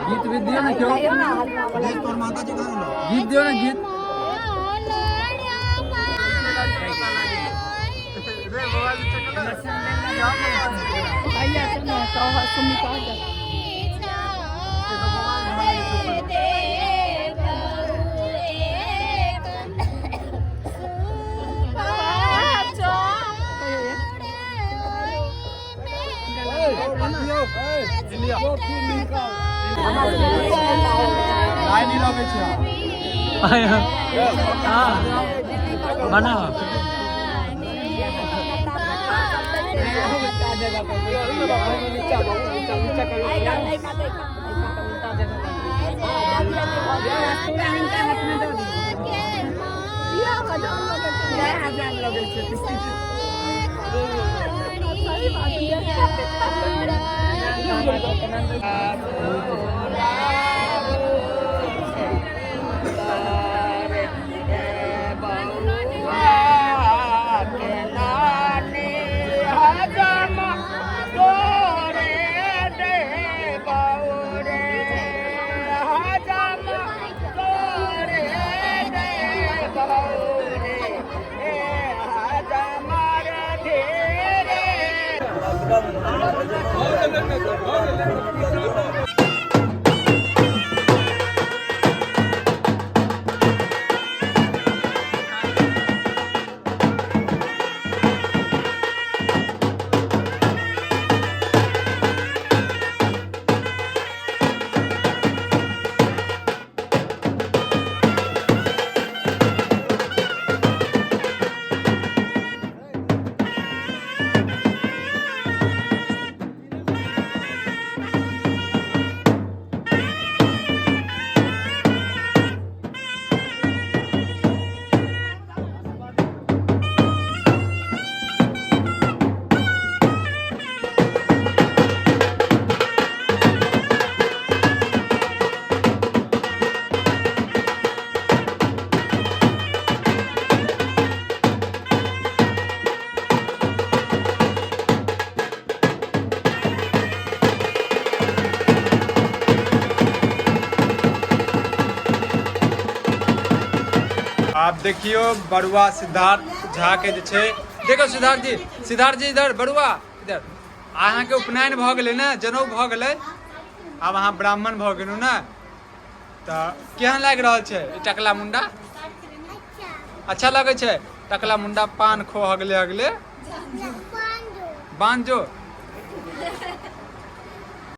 गीत भी दियो ना क्यों माता जी गीत दियो ना गीत बना आप देखियो बड़ुआ सिद्धार्थ झा के देखो सिद्धार्थ जी इधर बड़ुआ इधर अहाँ के उपनयन भ गए ना जनौ भ गए अब अहाँ ब्राह्मण भ गेलू ना तो केहन लाग रहा है टकला मुंडा अच्छा लगे छे टकला मुंडा पान खो अगले अगले बांझो